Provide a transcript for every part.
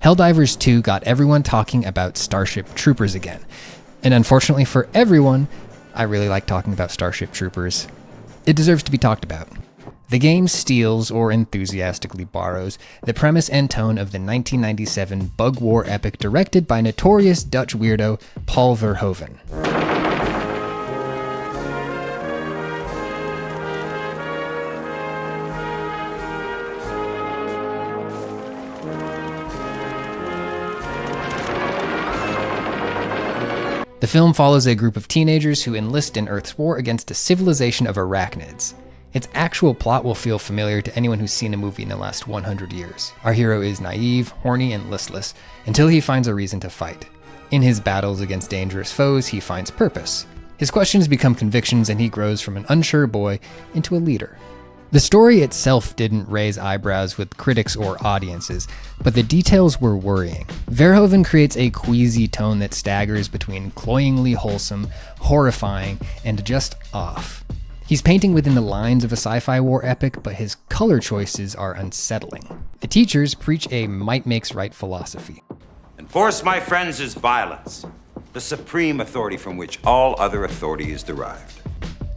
Helldivers 2 got everyone talking about Starship Troopers again. And unfortunately for everyone, I really like talking about Starship Troopers. It deserves to be talked about. The game steals, or enthusiastically borrows, the premise and tone of the 1997 bug war epic directed by notorious Dutch weirdo Paul Verhoeven. The film follows a group of teenagers who enlist in Earth's war against a civilization of arachnids. Its actual plot will feel familiar to anyone who's seen a movie in the last 100 years. Our hero is naive, horny, and listless until he finds a reason to fight. In his battles against dangerous foes, he finds purpose. His questions become convictions, and he grows from an unsure boy into a leader. The story itself didn't raise eyebrows with critics or audiences, but the details were worrying. Verhoeven creates a queasy tone that staggers between cloyingly wholesome, horrifying, and just off. He's painting within the lines of a sci-fi war epic, but his color choices are unsettling. The teachers preach a might makes right philosophy. And force, my friends, is violence, the supreme authority from which all other authority is derived.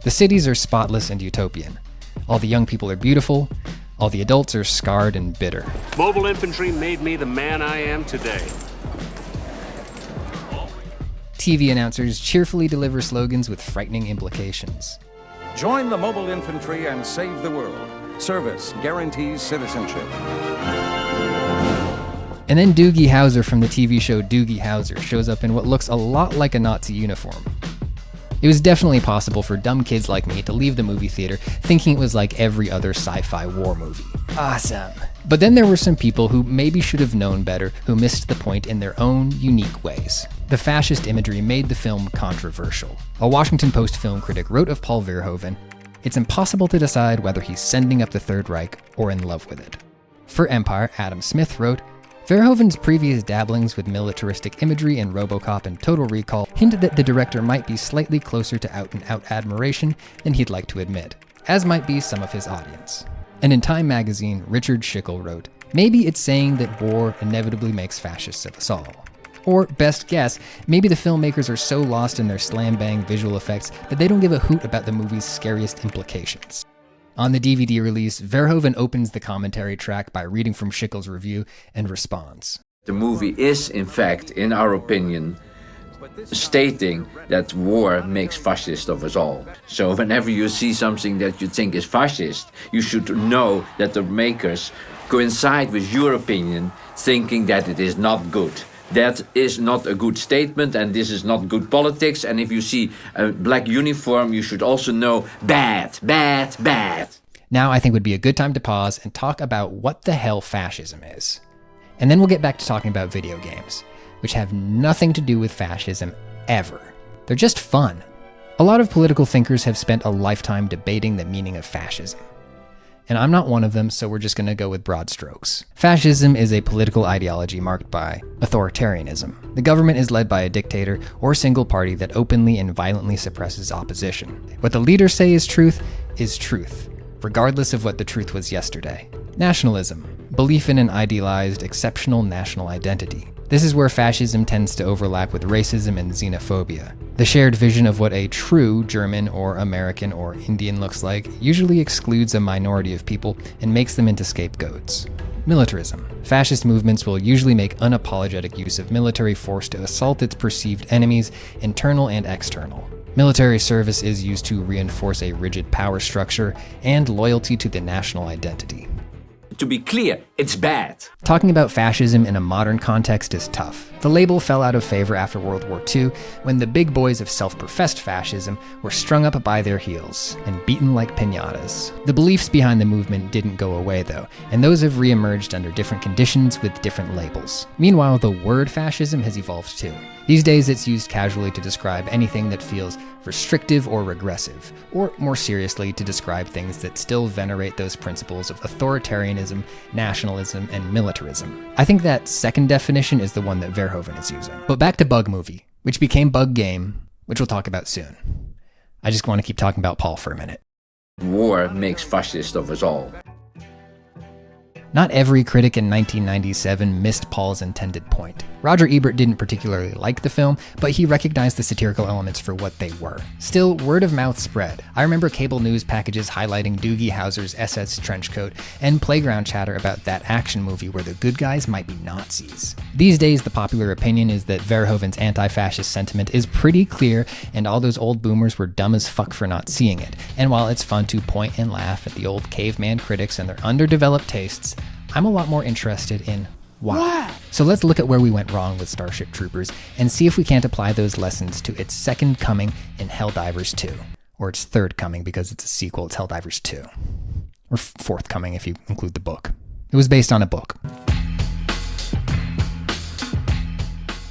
The cities are spotless and utopian. All the young people are beautiful. All the adults are scarred and bitter. Mobile infantry made me the man I am today. TV announcers cheerfully deliver slogans with frightening implications. Join the mobile infantry and save the world. Service guarantees citizenship. And then Doogie Howser from the TV show Doogie Howser shows up in what looks a lot like a Nazi uniform. It was definitely possible for dumb kids like me to leave the movie theater thinking it was like every other sci-fi war movie. Awesome. But then there were some people who maybe should have known better, who missed the point in their own unique ways. The fascist imagery made the film controversial. A Washington Post film critic wrote of Paul Verhoeven, "It's impossible to decide whether he's sending up the Third Reich or in love with it." For Empire, Adam Smith wrote, Verhoeven's previous dabblings with militaristic imagery in RoboCop and Total Recall hinted that the director might be slightly closer to out-and-out admiration than he'd like to admit, as might be some of his audience. And in Time magazine, Richard Schickel wrote, "Maybe it's saying that war inevitably makes fascists of us all." Or, best guess, maybe the filmmakers are so lost in their slam-bang visual effects that they don't give a hoot about the movie's scariest implications. On the DVD release, Verhoeven opens the commentary track by reading from Schickel's review and responds. The movie is, in fact, in our opinion, stating that war makes fascists of us all. So whenever you see something that you think is fascist, you should know that the makers coincide with your opinion, thinking that it is not good. That is not a good statement, and this is not good politics. And if you see a black uniform, you should also know bad, bad, bad. Now I think would be a good time to pause and talk about what the hell fascism is. And then we'll get back to talking about video games, which have nothing to do with fascism ever. They're just fun. A lot of political thinkers have spent a lifetime debating the meaning of fascism. And I'm not one of them, so we're just going to go with broad strokes. Fascism is a political ideology marked by authoritarianism. The government is led by a dictator or single party that openly and violently suppresses opposition. What the leaders say is truth, regardless of what the truth was yesterday. Nationalism, belief in an idealized, exceptional national identity. This is where fascism tends to overlap with racism and xenophobia. The shared vision of what a true German or American or Indian looks like usually excludes a minority of people and makes them into scapegoats. Militarism. Fascist movements will usually make unapologetic use of military force to assault its perceived enemies, internal and external. Military service is used to reinforce a rigid power structure and loyalty to the national identity. To be clear, it's bad. Talking about fascism in a modern context is tough. The label fell out of favor after World War II, when the big boys of self-professed fascism were strung up by their heels and beaten like piñatas. The beliefs behind the movement didn't go away though, and those have re-emerged under different conditions with different labels. Meanwhile, the word fascism has evolved too. These days it's used casually to describe anything that feels restrictive or regressive, or more seriously to describe things that still venerate those principles of authoritarianism, nationalism, and militarism. I think that second definition is the one that Verhoeven is using. But back to Bug Movie, which became Bug Game, which we'll talk about soon. I just want to keep talking about Paul for a minute. War makes fascists of us all. Not every critic in 1997 missed Paul's intended point. Roger Ebert didn't particularly like the film, but he recognized the satirical elements for what they were. Still, word of mouth spread. I remember cable news packages highlighting Doogie Howser's SS trench coat and playground chatter about that action movie where the good guys might be Nazis. These days, the popular opinion is that Verhoeven's anti-fascist sentiment is pretty clear, and all those old boomers were dumb as fuck for not seeing it. And while it's fun to point and laugh at the old caveman critics and their underdeveloped tastes, I'm a lot more interested in why. So let's look at where we went wrong with Starship Troopers and see if we can't apply those lessons to its second coming in Helldivers 2. Or its third coming because it's a sequel, it's Helldivers 2. Or fourth coming if you include the book. It was based on a book.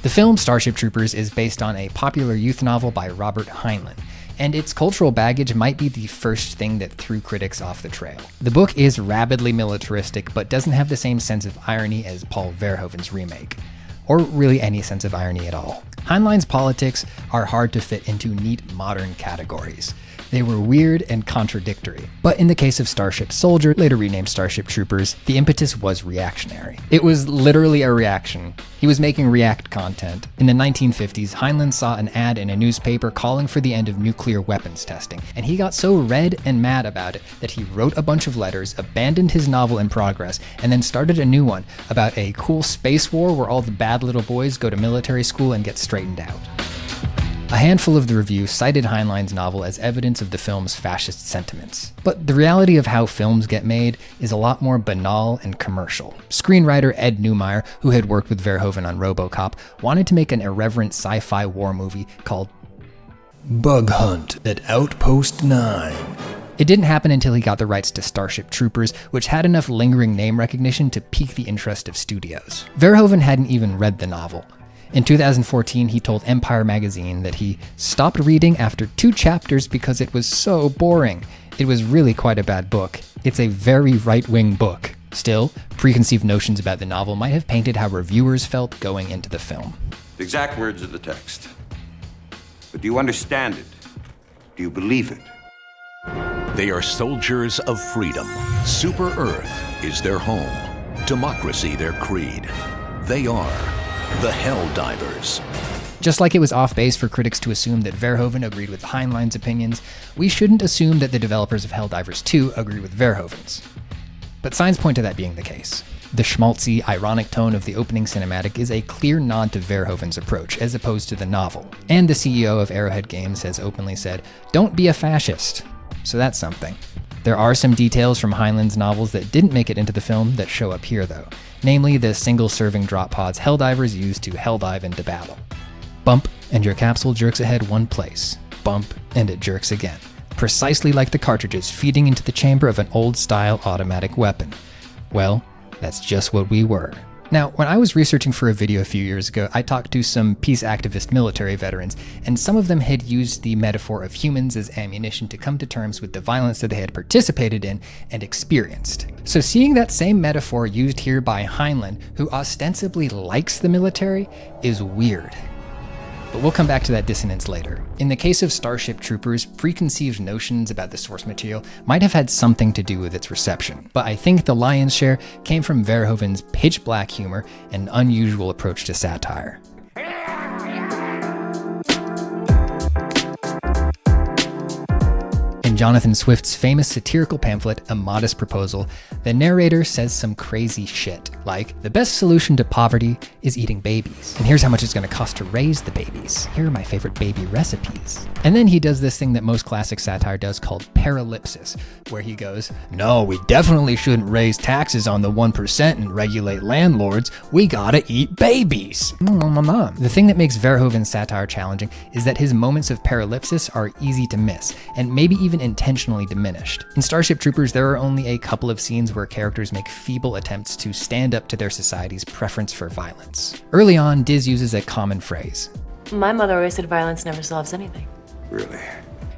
The film Starship Troopers is based on a popular youth novel by Robert Heinlein, and its cultural baggage might be the first thing that threw critics off the trail. The book is rabidly militaristic, but doesn't have the same sense of irony as Paul Verhoeven's remake, or really any sense of irony at all. Heinlein's politics are hard to fit into neat modern categories. They were weird and contradictory. But in the case of Starship Soldier, later renamed Starship Troopers, the impetus was reactionary. It was literally a reaction. He was making React content. In the 1950s, Heinlein saw an ad in a newspaper calling for the end of nuclear weapons testing, and he got so red and mad about it that he wrote a bunch of letters, abandoned his novel in progress, and then started a new one about a cool space war where all the bad little boys go to military school and get straightened out. A handful of the reviews cited Heinlein's novel as evidence of the film's fascist sentiments. But the reality of how films get made is a lot more banal and commercial. Screenwriter Ed Neumeyer, who had worked with Verhoeven on RoboCop, wanted to make an irreverent sci-fi war movie called Bug Hunt at Outpost 9. It didn't happen until he got the rights to Starship Troopers, which had enough lingering name recognition to pique the interest of studios. Verhoeven hadn't even read the novel. In 2014, he told Empire magazine that he stopped reading after 2 chapters because it was so boring. It was really quite a bad book. It's a very right-wing book. Still, preconceived notions about the novel might have painted how reviewers felt going into the film. The exact words of the text. But do you understand it? Do you believe it? They are soldiers of freedom. Super Earth is their home. Democracy their creed. They are the Helldivers. Just like it was off base for critics to assume that Verhoeven agreed with Heinlein's opinions, we shouldn't assume that the developers of Helldivers 2 agree with Verhoeven's. But signs point to that being the case. The schmaltzy, ironic tone of the opening cinematic is a clear nod to Verhoeven's approach, as opposed to the novel. And the CEO of Arrowhead Games has openly said, "Don't be a fascist." So that's something. There are some details from Heinlein's novels that didn't make it into the film that show up here though. Namely the single-serving drop pods Helldivers use to helldive into battle. Bump, and your capsule jerks ahead one place. Bump, and it jerks again. Precisely like the cartridges feeding into the chamber of an old-style automatic weapon. Well, that's just what we were. Now, when I was researching for a video a few years ago, I talked to some peace activist military veterans, and some of them had used the metaphor of humans as ammunition to come to terms with the violence that they had participated in and experienced. So seeing that same metaphor used here by Heinlein, who ostensibly likes the military, is weird. But we'll come back to that dissonance later. In the case of Starship Troopers, preconceived notions about the source material might have had something to do with its reception, but I think the lion's share came from Verhoeven's pitch black humor and unusual approach to satire. In Jonathan Swift's famous satirical pamphlet, A Modest Proposal, the narrator says some crazy shit, like, the best solution to poverty is eating babies. And here's how much it's gonna cost to raise the babies. Here are my favorite baby recipes. And then he does this thing that most classic satire does called paralipsis, where he goes, no, we definitely shouldn't raise taxes on the 1% and regulate landlords. We gotta eat babies. The thing that makes Verhoeven's satire challenging is that his moments of paralipsis are easy to miss, and maybe even intentionally diminished. In Starship Troopers, there are only a couple of scenes where characters make feeble attempts to stand up to their society's preference for violence. Early on, Diz uses a common phrase. My mother always said violence never solves anything. Really?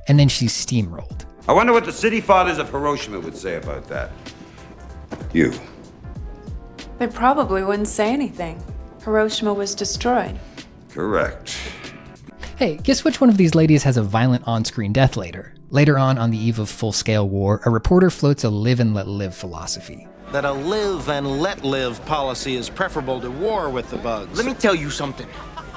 And then she's steamrolled. I wonder what the city fathers of Hiroshima would say about that. You. They probably wouldn't say anything. Hiroshima was destroyed. Correct. Hey, guess which one of these ladies has a violent on-screen death later? Later on the eve of full-scale war, a reporter floats a live and let live philosophy. That a live and let live policy is preferable to war with the bugs. Let me tell you something.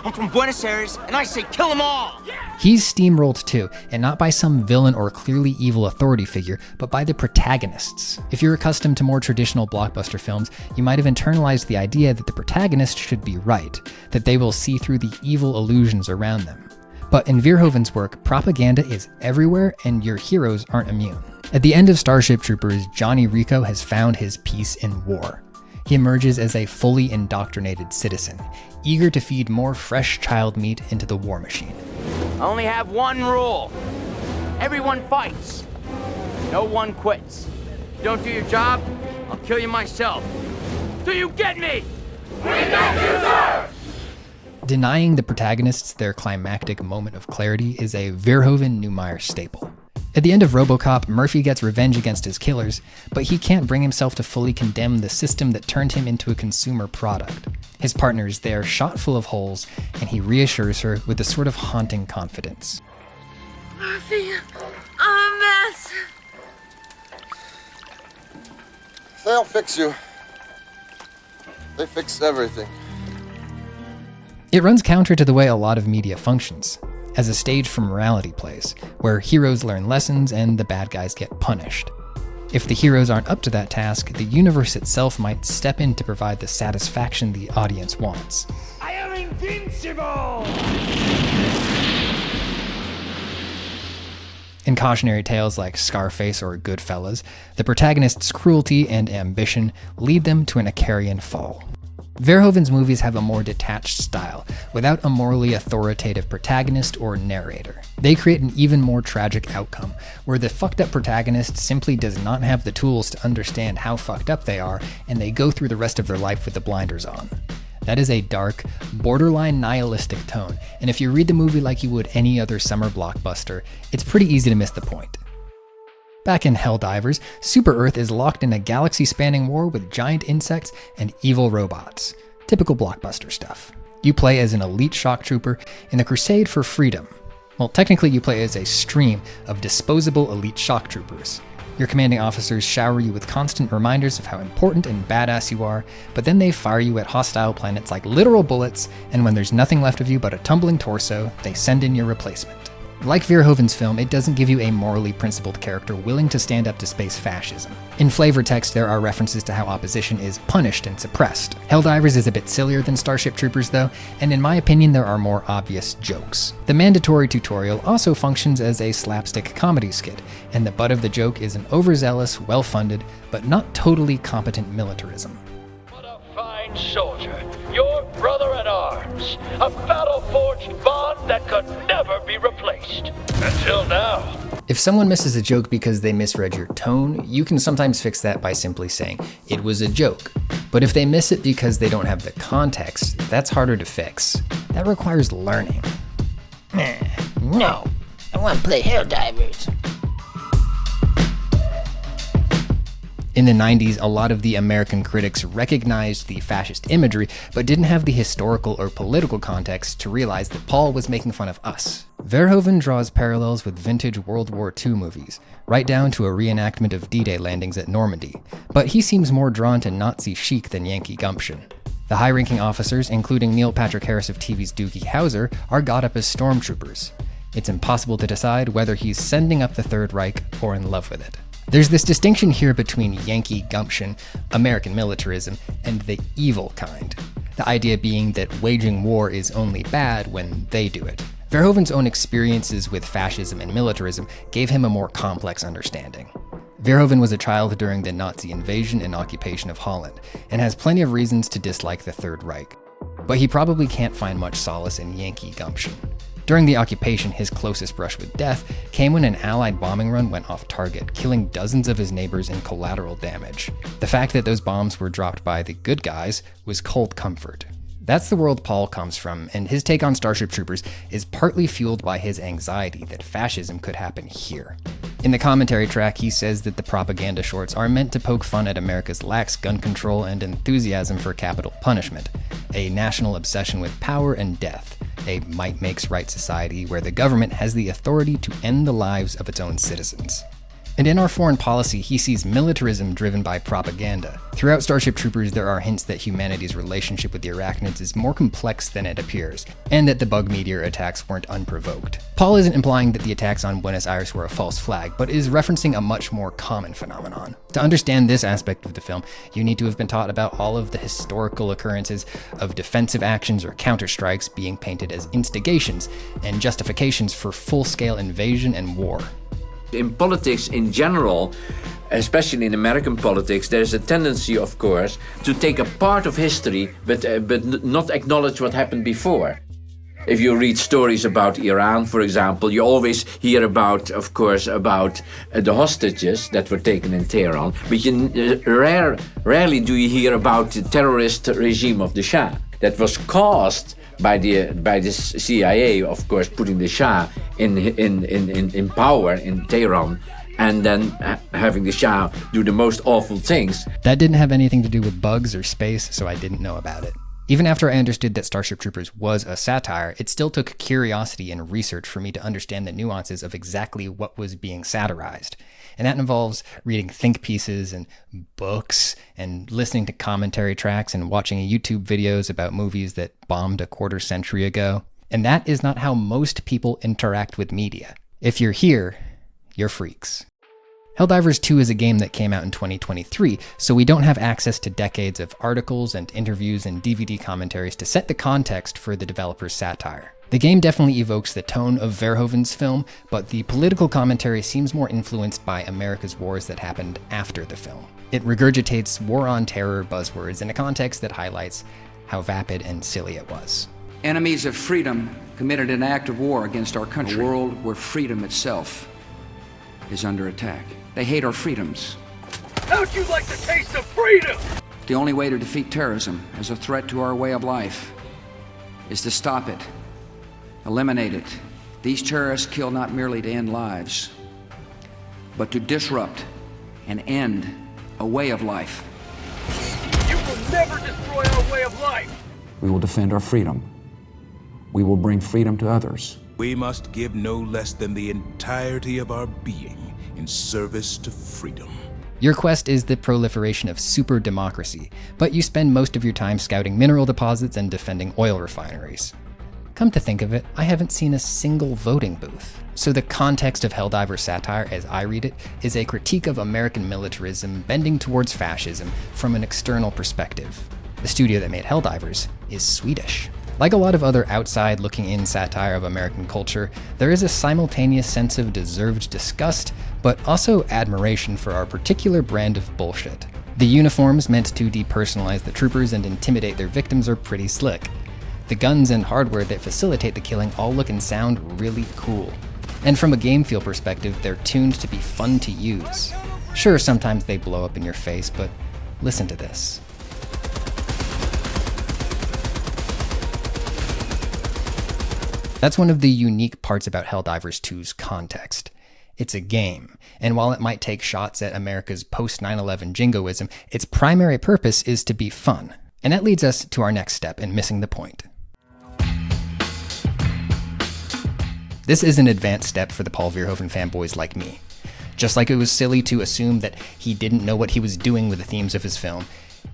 I'm from Buenos Aires, and I say kill them all! He's steamrolled too, and not by some villain or clearly evil authority figure, but by the protagonists. If you're accustomed to more traditional blockbuster films, you might have internalized the idea that the protagonist should be right, that they will see through the evil illusions around them. But in Verhoeven's work, propaganda is everywhere, and your heroes aren't immune. At the end of Starship Troopers, Johnny Rico has found his peace in war. He emerges as a fully indoctrinated citizen, eager to feed more fresh child meat into the war machine. I only have one rule. Everyone fights. No one quits. Don't do your job, I'll kill you myself. Do you get me? We get you, sir! Denying the protagonists their climactic moment of clarity is a Verhoeven-Neumeier staple. At the end of RoboCop, Murphy gets revenge against his killers, but he can't bring himself to fully condemn the system that turned him into a consumer product. His partner is there, shot full of holes, and he reassures her with a sort of haunting confidence. Murphy, I'm a mess. They'll fix you. They fix everything. It runs counter to the way a lot of media functions, as a stage for morality plays, where heroes learn lessons and the bad guys get punished. If the heroes aren't up to that task, the universe itself might step in to provide the satisfaction the audience wants. I am invincible! In cautionary tales like Scarface or Goodfellas, the protagonist's cruelty and ambition lead them to an Icarian fall. Verhoeven's movies have a more detached style, without a morally authoritative protagonist or narrator. They create an even more tragic outcome, where the fucked up protagonist simply does not have the tools to understand how fucked up they are, and they go through the rest of their life with the blinders on. That is a dark, borderline nihilistic tone, and if you read the movie like you would any other summer blockbuster, it's pretty easy to miss the point. Back in Helldivers, Super-Earth is locked in a galaxy-spanning war with giant insects and evil robots. Typical blockbuster stuff. You play as an elite shock trooper in the crusade for freedom. Well, technically you play as a stream of disposable elite shock troopers. Your commanding officers shower you with constant reminders of how important and badass you are, but then they fire you at hostile planets like literal bullets, and when there's nothing left of you but a tumbling torso, they send in your replacement. Like Verhoeven's film, it doesn't give you a morally principled character willing to stand up to space fascism. In flavor text, there are references to how opposition is punished and suppressed. Helldivers is a bit sillier than Starship Troopers though, and in my opinion there are more obvious jokes. The mandatory tutorial also functions as a slapstick comedy skit, and the butt of the joke is an overzealous, well-funded, but not totally competent militarism. What a fine soldier, your brother at arms, a battle-forged bond that could never be replaced. Until now. If someone misses a joke because they misread your tone, you can sometimes fix that by simply saying, "It was a joke." But if they miss it because they don't have the context, that's harder to fix. That requires learning. No, I want to play Helldivers. In the 90s, a lot of the American critics recognized the fascist imagery, but didn't have the historical or political context to realize that Paul was making fun of us. Verhoeven draws parallels with vintage World War II movies, right down to a reenactment of D-Day landings at Normandy, but he seems more drawn to Nazi chic than Yankee gumption. The high-ranking officers, including Neil Patrick Harris of TV's Doogie Howser, are got up as stormtroopers. It's impossible to decide whether he's sending up the Third Reich or in love with it. There's this distinction here between Yankee gumption, American militarism, and the evil kind. The idea being that waging war is only bad when they do it. Verhoeven's own experiences with fascism and militarism gave him a more complex understanding. Verhoeven was a child during the Nazi invasion and occupation of Holland, and has plenty of reasons to dislike the Third Reich. But he probably can't find much solace in Yankee gumption. During the occupation, his closest brush with death came when an Allied bombing run went off target, killing dozens of his neighbors in collateral damage. The fact that those bombs were dropped by the good guys was cold comfort. That's the world Paul comes from, and his take on Starship Troopers is partly fueled by his anxiety that fascism could happen here. In the commentary track, he says that the propaganda shorts are meant to poke fun at America's lax gun control and enthusiasm for capital punishment, a national obsession with power and death, a might makes right society where the government has the authority to end the lives of its own citizens. And in our foreign policy, he sees militarism driven by propaganda. Throughout Starship Troopers, there are hints that humanity's relationship with the Arachnids is more complex than it appears, and that the bug meteor attacks weren't unprovoked. Paul isn't implying that the attacks on Buenos Aires were a false flag, but is referencing a much more common phenomenon. To understand this aspect of the film, you need to have been taught about all of the historical occurrences of defensive actions or counterstrikes being painted as instigations and justifications for full-scale invasion and war. In politics in general, especially in American politics, there's a tendency, of course, to take a part of history but not acknowledge what happened before. If you read stories about Iran, for example, you always hear about, of course, about the hostages that were taken in Tehran, but you rarely do you hear about the terrorist regime of the Shah that was caused by the CIA, of course, putting the Shah in power in Tehran, and then having the Shah do the most awful things. That didn't have anything to do with bugs or space, so I didn't know about it. Even after I understood that Starship Troopers was a satire, it still took curiosity and research for me to understand the nuances of exactly what was being satirized. And that involves reading think pieces and books and listening to commentary tracks and watching YouTube videos about movies that bombed a quarter century ago. And that is not how most people interact with media. If you're here, you're freaks. Helldivers 2 is a game that came out in 2023, so we don't have access to decades of articles and interviews and DVD commentaries to set the context for the developer's satire. The game definitely evokes the tone of Verhoeven's film, but the political commentary seems more influenced by America's wars that happened after the film. It regurgitates war on terror buzzwords in a context that highlights how vapid and silly it was. Enemies of freedom committed an act of war against our country, a world where freedom itself is under attack. They hate our freedoms. How'd you like the taste of freedom? The only way to defeat terrorism as a threat to our way of life is to stop it, eliminate it. These terrorists kill not merely to end lives, but to disrupt and end a way of life. You will never destroy our way of life. We will defend our freedom. We will bring freedom to others. We must give no less than the entirety of our being in service to freedom. Your quest is the proliferation of super democracy, but you spend most of your time scouting mineral deposits and defending oil refineries. Come to think of it, I haven't seen a single voting booth. So the context of Helldiver satire, as I read it, is a critique of American militarism bending towards fascism from an external perspective. The studio that made Helldivers is Swedish. Like a lot of other outside-looking-in satire of American culture, there is a simultaneous sense of deserved disgust, but also admiration for our particular brand of bullshit. The uniforms meant to depersonalize the troopers and intimidate their victims are pretty slick. The guns and hardware that facilitate the killing all look and sound really cool. And from a game feel perspective, they're tuned to be fun to use. Sure, sometimes they blow up in your face, but listen to this. That's one of the unique parts about Helldivers 2's context. It's a game, and while it might take shots at America's post-9/11 jingoism, its primary purpose is to be fun. And that leads us to our next step in missing the point. This is an advanced step for the Paul Verhoeven fanboys like me. Just like it was silly to assume that he didn't know what he was doing with the themes of his film,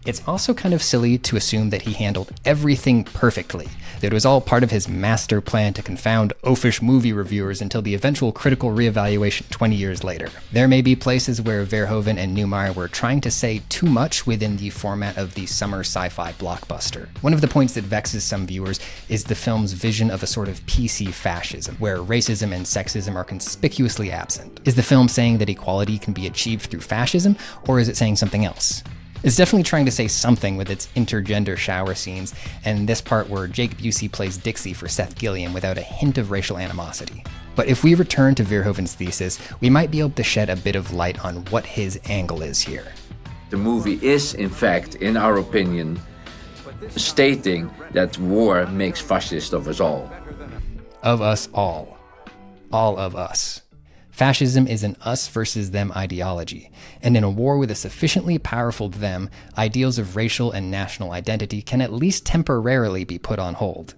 it's also kind of silly to assume that he handled everything perfectly, that it was all part of his master plan to confound oafish movie reviewers until the eventual critical reevaluation 20 years later. There may be places where Verhoeven and Neumeier were trying to say too much within the format of the summer sci-fi blockbuster. One of the points that vexes some viewers is the film's vision of a sort of PC fascism, where racism and sexism are conspicuously absent. Is the film saying that equality can be achieved through fascism, or is it saying something else? It's definitely trying to say something with its intergender shower scenes, and this part where Jake Busey plays Dixie for Seth Gilliam without a hint of racial animosity. But if we return to Verhoeven's thesis, we might be able to shed a bit of light on what his angle is here. The movie is, in fact, in our opinion, stating that war makes fascists of us all. Of us all. All of us. Fascism is an us versus them ideology, and in a war with a sufficiently powerful them, ideals of racial and national identity can at least temporarily be put on hold.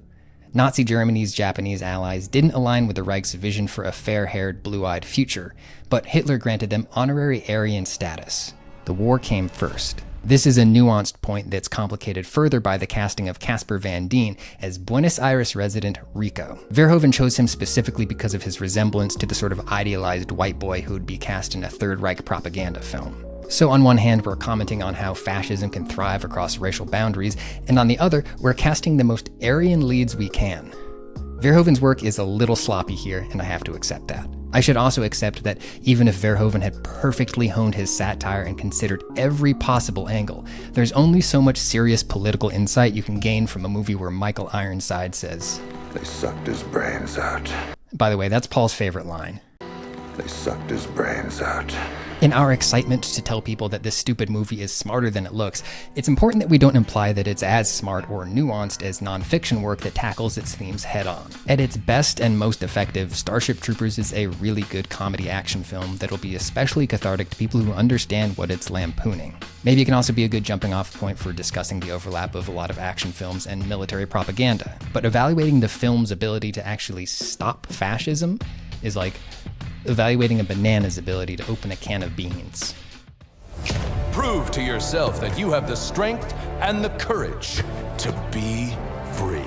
Nazi Germany's Japanese allies didn't align with the Reich's vision for a fair-haired, blue-eyed future, but Hitler granted them honorary Aryan status. The war came first. This is a nuanced point that's complicated further by the casting of Casper Van Dien as Buenos Aires resident Rico. Verhoeven chose him specifically because of his resemblance to the sort of idealized white boy who would be cast in a Third Reich propaganda film. So on one hand, we're commenting on how fascism can thrive across racial boundaries, and on the other, we're casting the most Aryan leads we can. Verhoeven's work is a little sloppy here, and I have to accept that. I should also accept that even if Verhoeven had perfectly honed his satire and considered every possible angle, there's only so much serious political insight you can gain from a movie where Michael Ironside says, "They sucked his brains out." By the way, that's Paul's favorite line. "They sucked his brains out." In our excitement to tell people that this stupid movie is smarter than it looks, it's important that we don't imply that it's as smart or nuanced as nonfiction work that tackles its themes head-on. At its best and most effective, Starship Troopers is a really good comedy action film that'll be especially cathartic to people who understand what it's lampooning. Maybe it can also be a good jumping-off point for discussing the overlap of a lot of action films and military propaganda. But evaluating the film's ability to actually stop fascism is like evaluating a banana's ability to open a can of beans. Prove to yourself that you have the strength and the courage to be free.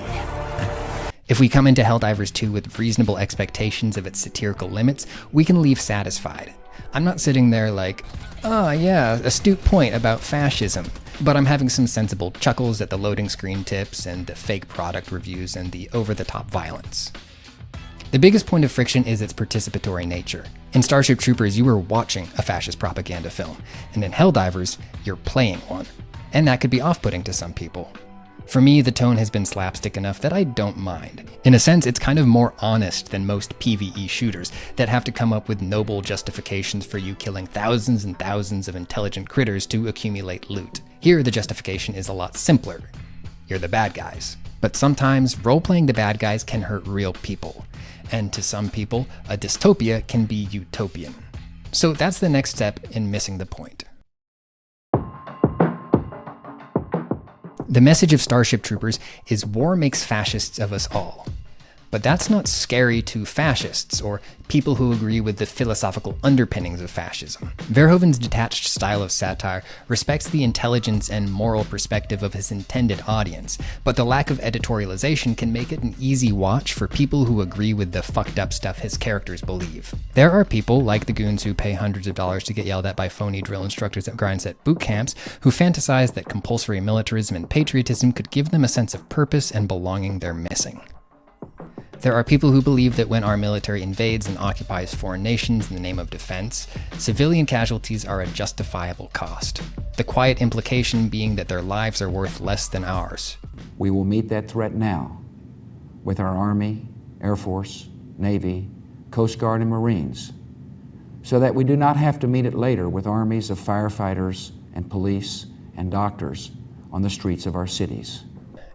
If we come into Helldivers 2 with reasonable expectations of its satirical limits, we can leave satisfied. I'm not sitting there like, oh yeah, astute point about fascism, but I'm having some sensible chuckles at the loading screen tips and the fake product reviews and the over-the-top violence. The biggest point of friction is its participatory nature. In Starship Troopers, you are watching a fascist propaganda film, and in Helldivers, you're playing one. And that could be off-putting to some people. For me, the tone has been slapstick enough that I don't mind. In a sense, it's kind of more honest than most PvE shooters that have to come up with noble justifications for you killing thousands and thousands of intelligent critters to accumulate loot. Here, the justification is a lot simpler. You're the bad guys. But sometimes, role-playing the bad guys can hurt real people. And to some people, a dystopia can be utopian. So that's the next step in missing the point. The message of Starship Troopers is war makes fascists of us all. But that's not scary to fascists or people who agree with the philosophical underpinnings of fascism. Verhoeven's detached style of satire respects the intelligence and moral perspective of his intended audience, but the lack of editorialization can make it an easy watch for people who agree with the fucked up stuff his characters believe. There are people, like the goons who pay hundreds of dollars to get yelled at by phony drill instructors at Grindset boot camps, who fantasize that compulsory militarism and patriotism could give them a sense of purpose and belonging they're missing. There are people who believe that when our military invades and occupies foreign nations in the name of defense, civilian casualties are a justifiable cost. The quiet implication being that their lives are worth less than ours. We will meet that threat now with our Army, Air Force, Navy, Coast Guard, and Marines, so that we do not have to meet it later with armies of firefighters and police and doctors on the streets of our cities.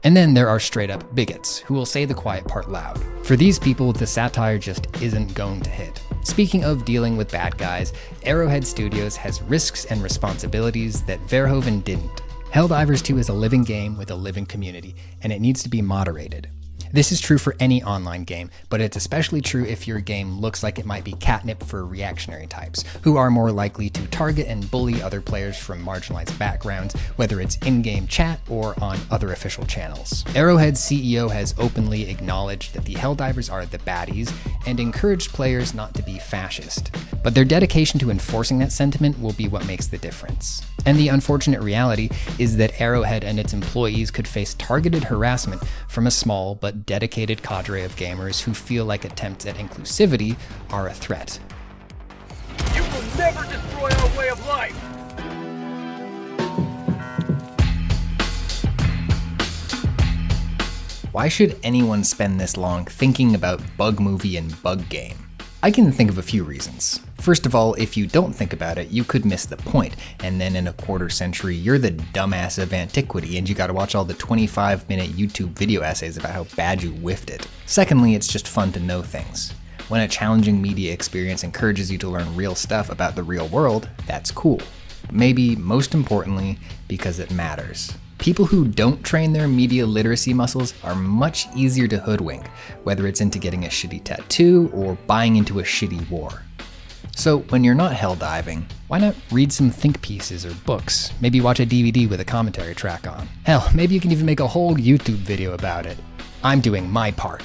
And then there are straight-up bigots, who will say the quiet part loud. For these people, the satire just isn't going to hit. Speaking of dealing with bad guys, Arrowhead Studios has risks and responsibilities that Verhoeven didn't. Helldivers 2 is a living game with a living community, and it needs to be moderated. This is true for any online game, but it's especially true if your game looks like it might be catnip for reactionary types, who are more likely to target and bully other players from marginalized backgrounds, whether it's in-game chat or on other official channels. Arrowhead's CEO has openly acknowledged that the Helldivers are the baddies and encouraged players not to be fascist. But their dedication to enforcing that sentiment will be what makes the difference. And the unfortunate reality is that Arrowhead and its employees could face targeted harassment from a small but dedicated cadre of gamers who feel like attempts at inclusivity are a threat. You will never destroy our way of life! Why should anyone spend this long thinking about bug movie and bug game? I can think of a few reasons. First of all, if you don't think about it, you could miss the point, and then in a quarter century, you're the dumbass of antiquity and you gotta watch all the 25-minute YouTube video essays about how bad you whiffed it. Secondly, it's just fun to know things. When a challenging media experience encourages you to learn real stuff about the real world, that's cool. Maybe most importantly, because it matters. People who don't train their media literacy muscles are much easier to hoodwink, whether it's into getting a shitty tattoo or buying into a shitty war. So when you're not hell diving, why not read some think pieces or books? Maybe watch a DVD with a commentary track on. Hell, maybe you can even make a whole YouTube video about it. I'm doing my part.